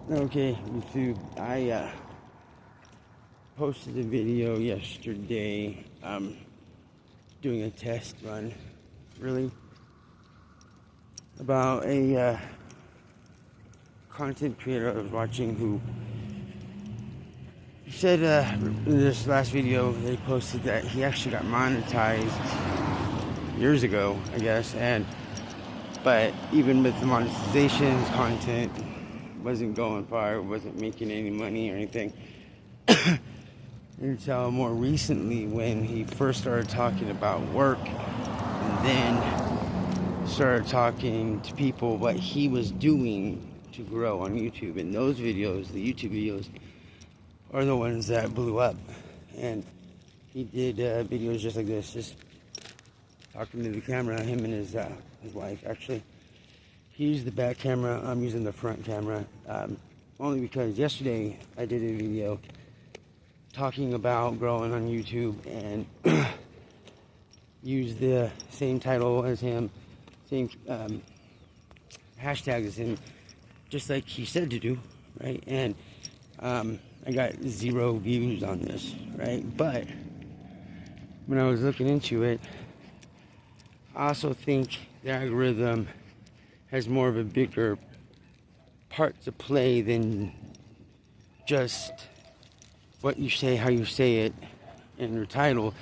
Okay, YouTube, I posted a video yesterday, doing a test run, really, about a content creator I was watching who said in this last video they posted that he actually got monetized years ago, I guess, but even with the monetization, his content wasn't going far, wasn't making any money or anything. Until more recently, when he first started talking about work, and then started talking to people what he was doing to grow on YouTube. And those videos, the YouTube videos, are the ones that blew up. And he did videos just like this, just talking to the camera, him and his wife. Actually, he used the back camera, I'm using the front camera, only because yesterday I did a video talking about growing on YouTube and used the same title as him, same hashtag as him, just like he said to do, right? And I got 0 views on this, right? But when I was looking into it, I also think the algorithm has more of a bigger part to play than just what you say, how you say it, in your title,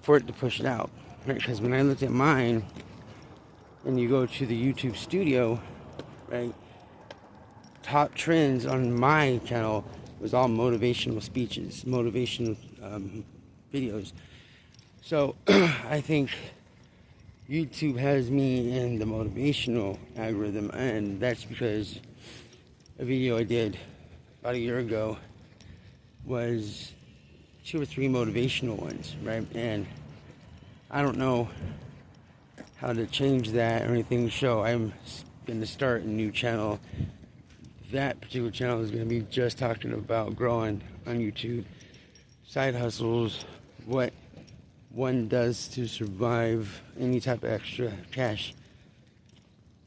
for it to push it out, right? Because when I looked at mine, and you go to the YouTube studio, right, top trends on my channel was all motivational speeches, motivational videos. So I think YouTube has me in the motivational algorithm, and that's because a video I did about a year ago was 2 or 3 motivational ones, right? And I don't know how to change that or anything. So I'm going to start a new channel. That particular channel is going to be just talking about growing on YouTube, side hustles, what one does to survive, any type of extra cash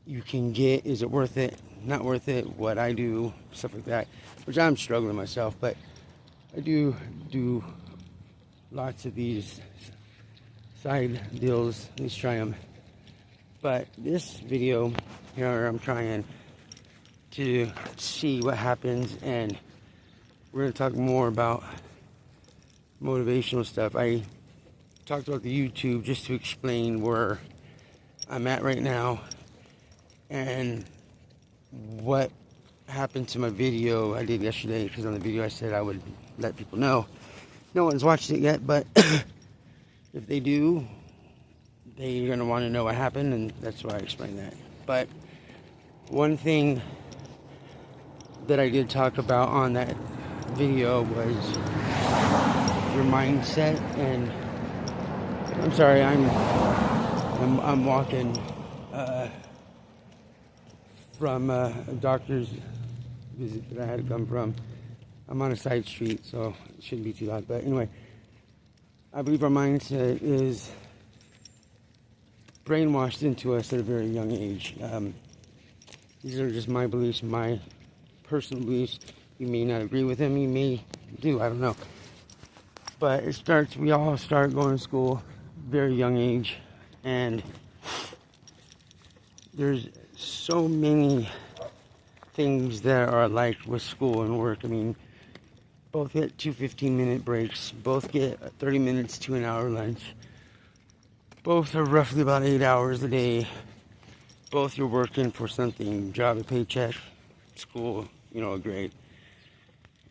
you can get. Is it worth it? Not worth it? What I do, stuff like that, which I'm struggling myself, but I do lots of these side deals, at least try them. But this video here, I'm trying to see what happens, and we're going to talk more about motivational stuff. I talked about the YouTube just to explain where I'm at right now and what happened to my video I did yesterday, because on the video I said I would let people know. No one's watched it yet, but if they do, they're going to want to know what happened, and that's why I explained that. But one thing that I did talk about on that video was your mindset. And I'm sorry, I'm walking from a doctor's visit that I had to come from. I'm on a side street, so it shouldn't be too loud. But anyway, I believe our mindset is brainwashed into us at a very young age. These are just my beliefs, my personal beliefs. You may not agree with them, you may do, I don't know. But we all start going to school very young age, and there's so many things that are like with school and work. I mean, both get 2 15-minute breaks, both get 30 minutes to an hour lunch, both are roughly about 8 hours a day, both you're working for something, job, a paycheck, school, a grade.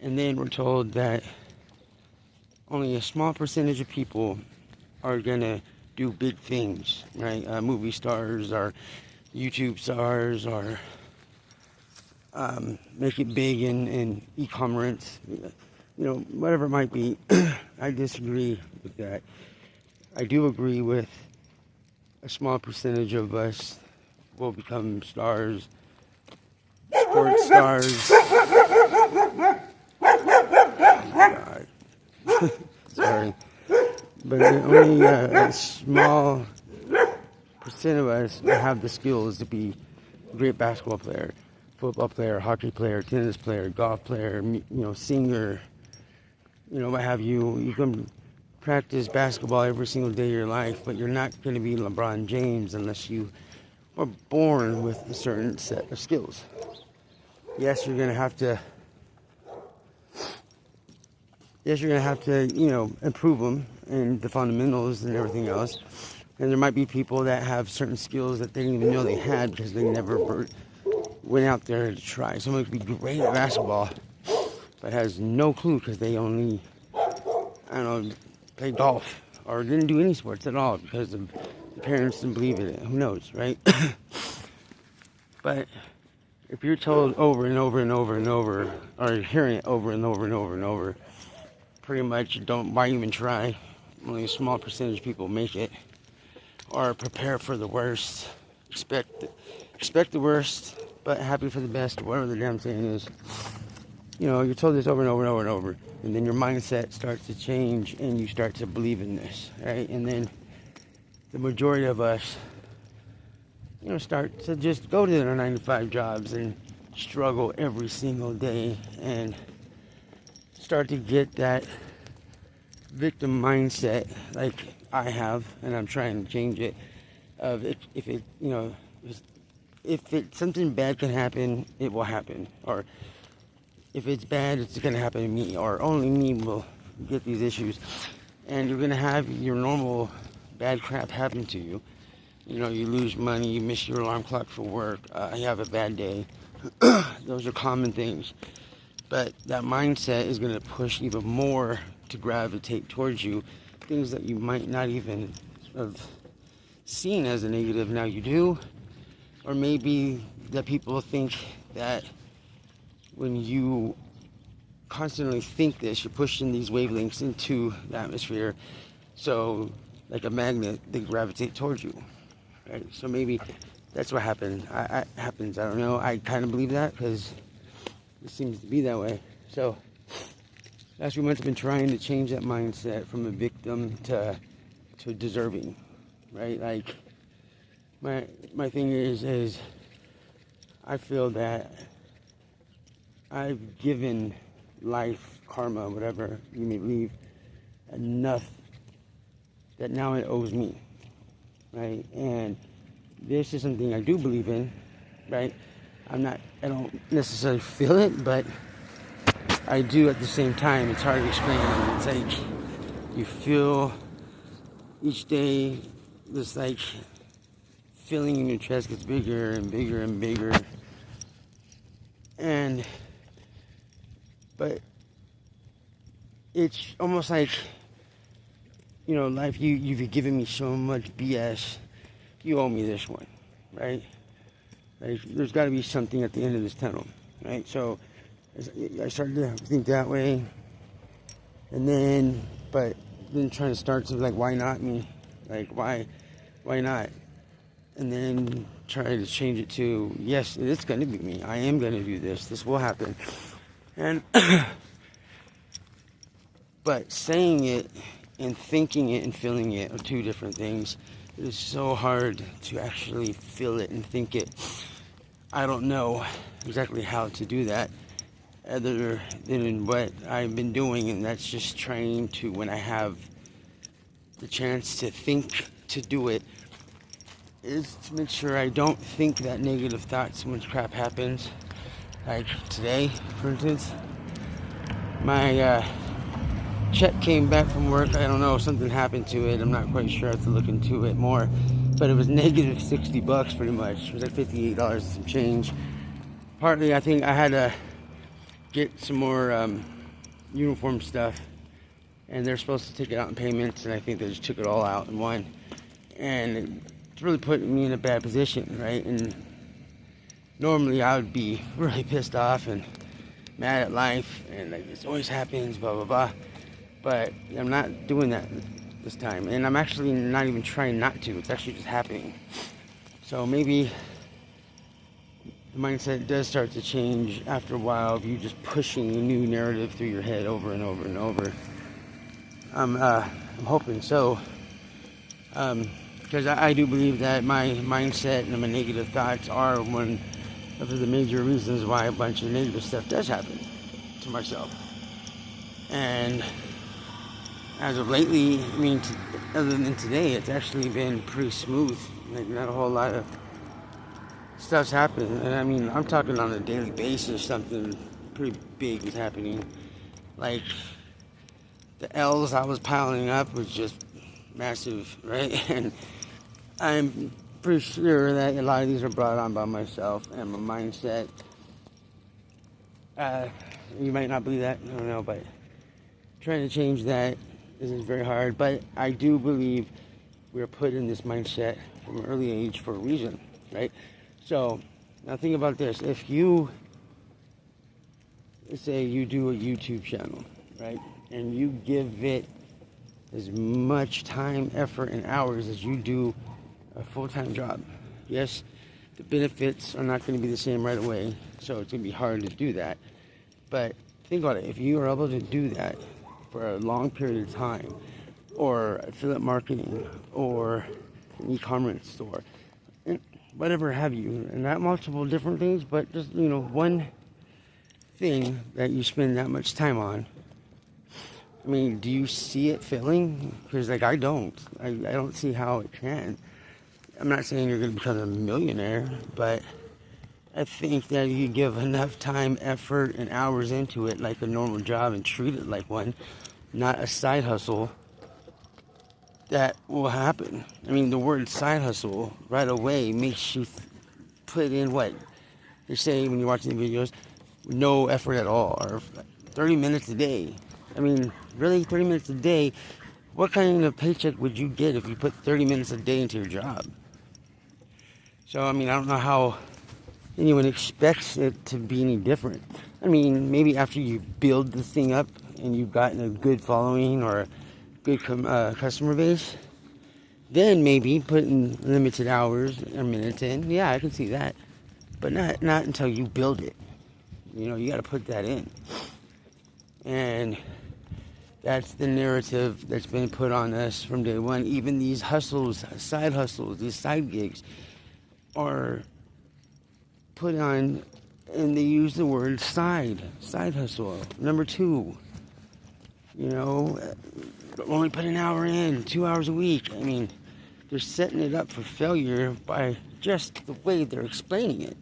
And then we're told that only a small percentage of people are gonna do big things, right? Movie stars or YouTube stars, or make it big in e-commerce, whatever it might be. I disagree with that. I do agree with a small percentage of us will become stars, sports stars. Oh my God. Sorry. But only a small percent of us have the skills to be a great basketball player, football player, hockey player, tennis player, golf player, singer, what have you. You can practice basketball every single day of your life, but you're not going to be LeBron James unless you are born with a certain set of skills. Yes, you're going to have to improve them and the fundamentals and everything else. And there might be people that have certain skills that they didn't even know they had because they never went out there to try. Someone could be great at basketball, but has no clue because they only, play golf or didn't do any sports at all because the parents didn't believe in it. Who knows, right? But if you're told over and over and over and over, or you're hearing it over and over and over and over, pretty much why even try? Only a small percentage of people make it, or prepare for the worst, expect the worst, but happy for the best, whatever the damn saying is. You're told this over and over and over and over, and then your mindset starts to change, and you start to believe in this, right? And then the majority of us, start to just go to their 9-to-5 jobs and struggle every single day, and start to get that victim mindset, like I have, and I'm trying to change it. Of if something bad can happen, it will happen, or if it's bad, it's going to happen to me, or only me will get these issues. And you're going to have your normal bad crap happen to you. You lose money, you miss your alarm clock for work, you have a bad day. Those are common things. But that mindset is going to push even more to gravitate towards you. Things that you might not even have seen as a negative, now you do. Or maybe that people think that when you constantly think this, you're pushing these wavelengths into the atmosphere. So, like a magnet, they gravitate towards you. Right? So maybe that's what happens. I don't know. I kind of believe that because it seems to be that way. So, last few months I've been trying to change that mindset from a victim to deserving. Right? Like, my thing is I feel that I've given life, karma, whatever you may believe, enough that now it owes me, right? And this is something I do believe in, right? I don't necessarily feel it, but I do at the same time. It's hard to explain. It's like you feel each day this like feeling in your chest gets bigger and bigger and bigger. But it's almost like, life, you've given me so much BS, you owe me this one, right? Like, there's got to be something at the end of this tunnel, right? So I started to think that way, but then trying to start to like, why not me? Like, why not? And then try to change it to, yes, it's going to be me. I am going to do this. This will happen. And but saying it and thinking it and feeling it are two different things. It is so hard to actually feel it and think it. I don't know exactly how to do that other than what I've been doing, and that's just trying to, when I have the chance to think to do it, is to make sure I don't think that negative thoughts when crap happens. Like today, for instance, my check came back from work. I don't know, something happened to it. I'm not quite sure. I have to look into it more. But it was negative $60 pretty much. It was like $58 and some change. Partly, I think I had to get some more uniform stuff, and they're supposed to take it out in payments, and I think they just took it all out in one. And it's really putting me in a bad position, right? And normally I would be really pissed off and mad at life, and like, this always happens, blah blah blah. But I'm not doing that this time, and I'm actually not even trying not to. It's actually just happening. So maybe the mindset does start to change after a while of you just pushing a new narrative through your head over and over and over. I'm hoping so, because I do believe that my mindset and my negative thoughts are one of the major reasons why a bunch of negative stuff does happen to myself. And as of lately, I mean, other than today, it's actually been pretty smooth. Like, not a whole lot of stuff's happening. And I mean, I'm talking on a daily basis, something pretty big is happening. Like, the L's I was piling up was just massive, right? And I'm pretty sure that a lot of these are brought on by myself and my mindset. You might not believe that, I don't know, but trying to change that isn't very hard. But I do believe we're put in this mindset from an early age for a reason, right? So now think about this. If you, let's say you do a YouTube channel, right? And you give it as much time, effort, and hours as you do a full-time job. Yes, the benefits are not going to be the same right away, so it's going to be hard to do that. But think about it. If you are able to do that for a long period of time, or affiliate marketing, or an e-commerce store, and whatever have you, and not multiple different things, but just, you know, one thing that you spend that much time on, I mean, do you see it failing? Because, like, I don't. I don't see how it can. I'm not saying you're going to become a millionaire, but I think that you give enough time, effort, and hours into it like a normal job and treat it like one, not a side hustle, that will happen. I mean, the word side hustle right away makes you put in what they say when you're watching the videos, no effort at all, or 30 minutes a day. I mean, really, 30 minutes a day? What kind of paycheck would you get if you put 30 minutes a day into your job? So, I mean, I don't know how anyone expects it to be any different. I mean, maybe after you build the thing up and you've gotten a good following or a good customer base, then maybe put in limited hours or minutes in. Yeah, I can see that. But not until you build it. You know, you got to put that in. And that's the narrative that's been put on us from day one. Even these hustles, these side gigs are put on, and they use the word side hustle. Number 2, you know, only put an hour in, 2 hours a week. I mean, they're setting it up for failure by just the way they're explaining it.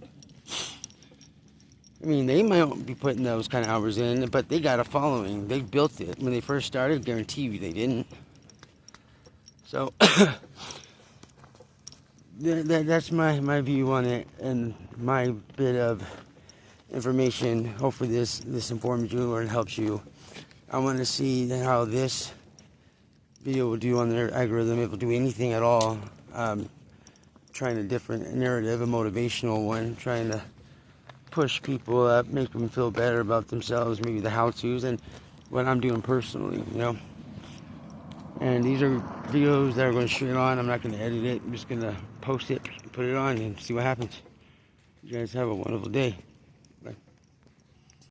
I mean, they might be putting those kind of hours in, but they got a following. They built it. When they first started, I guarantee you they didn't. So, that's my view on it, and my bit of information. Hopefully this informs you or it helps you. I want to see how this video will do on their algorithm, if it will do anything at all. Trying a different narrative, a motivational one, trying to push people up, make them feel better about themselves, maybe the how-tos, and what I'm doing personally, you know. And these are videos that are going straight on. I'm not going to edit it. I'm just going to post it, put it on, and see what happens. You guys have a wonderful day.